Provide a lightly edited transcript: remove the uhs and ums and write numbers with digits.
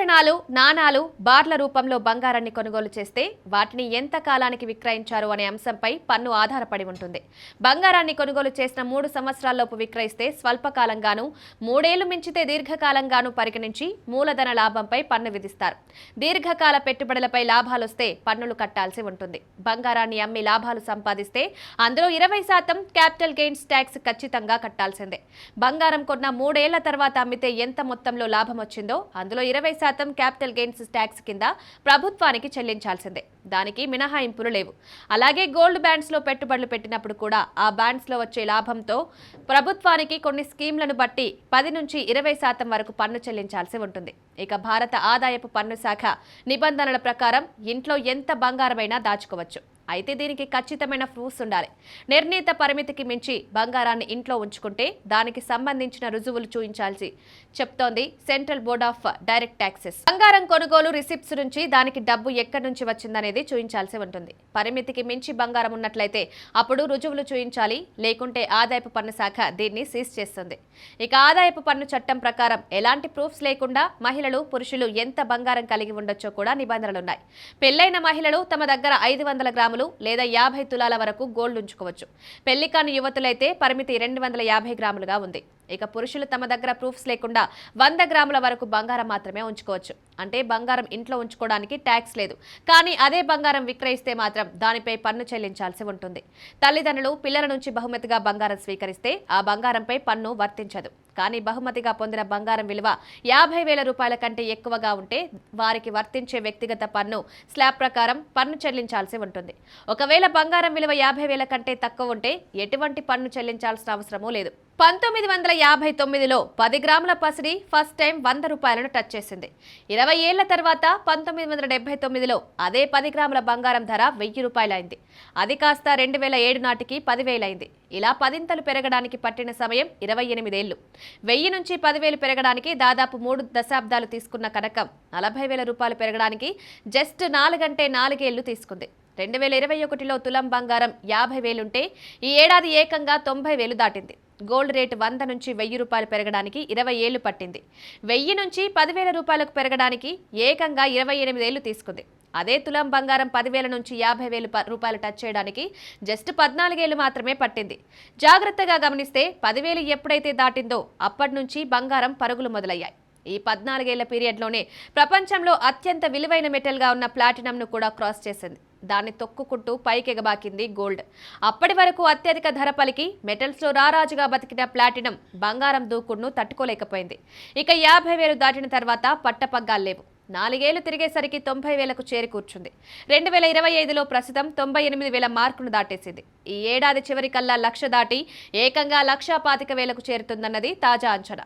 ఆభరణాలు, నాణాలు, బార్ల రూపంలో బంగారాన్ని కొనుగోలు చేస్తే వాటిని ఎంత కాలానికి విక్రయించారు అనే అంశంపై పన్ను ఆధారపడి ఉంటుంది. బంగారాన్ని కొనుగోలు చేసిన 3 సంవత్సరాల్లోపు విక్రయిస్తే స్వల్పకాలంగాను, 3 ఏళ్లు మించితే దీర్ఘకాలంగాను పరిగణించి మూలధన లాభంపై పన్ను విధిస్తారు. దీర్ఘకాల పెట్టుబడులపై లాభాలొస్తే పన్నులు కట్టాల్సి ఉంటుంది. బంగారాన్ని అమ్మి లాభాలు సంపాదిస్తే అందులో 20% క్యాపిటల్ గెయిన్స్ ట్యాక్స్ ఖచ్చితంగా కట్టాల్సిందే. బంగారం కొన్న 3 ఏళ్ల తర్వాత అమ్మితే ఎంత మొత్తంలో లాభం వచ్చిందో అందులో 20% క్యాపిటల్ గెయిన్స్ ట్యాక్స్ కింద ప్రభుత్వానికి చెల్లించాల్సిందే. దానికి మినహాయింపులు లేవు. అలాగే గోల్డ్ బ్యాండ్స్ లో పెట్టుబడులు పెట్టినప్పుడు కూడా ఆ బ్యాండ్స్ లో వచ్చే లాభంతో ప్రభుత్వానికి కొన్ని స్కీమ్లను బట్టి 10 నుంచి 20% వరకు పన్ను చెల్లించాల్సి ఉంటుంది. ఇక భారత ఆదాయపు పన్ను శాఖ నిబంధనల ప్రకారం ఇంట్లో ఎంత బంగారమైనా దాచుకోవచ్చు. అయితే దీనికి ఖచ్చితమైన ప్రూఫ్స్ ఉండాలి. నిర్ణీత పరిమితికి మించి బంగారాన్ని ఇంట్లో ఉంచుకుంటే దానికి సంబంధించిన రుజువులు చూపించాల్సి చెప్తోంది central board of direct taxes. బంగారం కొనుగోలు రిసిప్ట్స్ నుంచి దానికి డబ్బు ఎక్కడి నుంచి వచ్చిందనేది చూపించాల్సి ఉంటుంది. పరిమితికి మించి బంగారం ఉన్నట్లయితే అప్పుడు రుజువులు చూపించాలి. లేకుంటే ఆదాయపు పన్ను శాఖ దీన్ని సీజ్ చేస్తుంది. ఇక ఆదాయపు పన్ను చట్టం ప్రకారం ఎలాంటి ప్రూఫ్స్ లేకుండా మహిళలు, పురుషులు ఎంత బంగారం కలిగి ఉండొచ్చో కూడా నిబంధనలున్నాయి. పెళ్లైన మహిళలు తమ దగ్గర 500 గ్రాములు లేదా 50 తులాల వరకు గోల్డ్ ఉంచుకోవచ్చు. పెళ్లి కాని యువతులైతే పరిమితి 250 గ్రాములుగా ఉంది. ఇక పురుషులు తమ దగ్గర ప్రూఫ్స్ లేకుండా 100 గ్రాముల వరకు బంగారం మాత్రమే ఉంచుకోవచ్చు. అంటే బంగారం ఇంట్లో ఉంచుకోవడానికి ట్యాక్స్ లేదు. కానీ అదే బంగారం విక్రయిస్తే మాత్రం దానిపై పన్ను చెల్లించాల్సి ఉంటుంది. తల్లిదండ్రులు పిల్లల నుంచి బహుమతిగా బంగారం స్వీకరిస్తే ఆ బంగారంపై పన్ను వర్తించదు. కానీ బహుమతిగా పొందిన బంగారం విలువ 50,000 రూపాయల కంటే ఎక్కువగా ఉంటే వారికి వర్తించే వ్యక్తిగత పన్ను స్లాబ్ ప్రకారం పన్ను చెల్లించాల్సి ఉంటుంది. ఒకవేళ బంగారం విలువ 50,000 కంటే తక్కువ ఉంటే ఎటువంటి పన్ను చెల్లించాల్సిన అవసరమూ లేదు. 1959లో 10 గ్రాముల పసిడి ఫస్ట్ టైం 100 రూపాయలను టచ్ చేసింది. 20 ఏళ్ల తర్వాత 1979లో అదే 10 గ్రాముల బంగారం ధర 1000 రూపాయలైంది. అది కాస్త 2007 నాటికి 10,000 అయింది. ఇలా 10 పెరగడానికి పట్టిన సమయం 28 ఏళ్లు. 1000 నుంచి 10,000 పెరగడానికి దాదాపు 3 దశాబ్దాలు తీసుకున్న కనకం 40,000 రూపాయలు పెరగడానికి జస్ట్ 4 అంటే 4 ఏళ్లు తీసుకుంది. 2021లో తులం బంగారం 50,000 ఉంటే ఈ ఏడాది ఏకంగా 90,000 దాటింది. గోల్డ్ రేటు 100 నుంచి 1000 రూపాయలు పెరగడానికి 20 ఏళ్లు పట్టింది. 1000 నుంచి 10,000 రూపాయలకు పెరగడానికి ఏకంగా 28 ఏళ్లు తీసుకుంది. అదే తులం బంగారం 10,000 నుంచి 50,000 రూపాయలు టచ్ చేయడానికి జస్ట్ 14 ఏళ్లు మాత్రమే పట్టింది. జాగ్రత్తగా గమనిస్తే 10,000 ఎప్పుడైతే దాటిందో అప్పటి నుంచి బంగారం పరుగులు మొదలయ్యాయి. ఈ 14 ఏళ్ల పీరియడ్లోనే ప్రపంచంలో అత్యంత విలువైన మెటల్గా ఉన్న ప్లాటినంను కూడా క్రాస్ చేసింది. దాన్ని తొక్కుకుంటూ పైకెగబాకింది గోల్డ్. అప్పటి వరకు అత్యధిక ధర పలికి మెటల్స్లో రారాజుగా బతికిన ప్లాటినం బంగారం దూకుడును తట్టుకోలేకపోయింది. ఇక 50,000 దాటిన తర్వాత పట్టపగ్గాల్లేవు. 4 ఏళ్లు తిరిగేసరికి 90,000కు చేరి కూర్చుంది. 2025లో ప్రస్తుతం 98,000 మార్కును దాటేసింది. ఈ ఏడాది చివరికల్లా 1,00,000 దాటి ఏకంగా 1,25,000కు చేరుతుందన్నది తాజా అంచనా.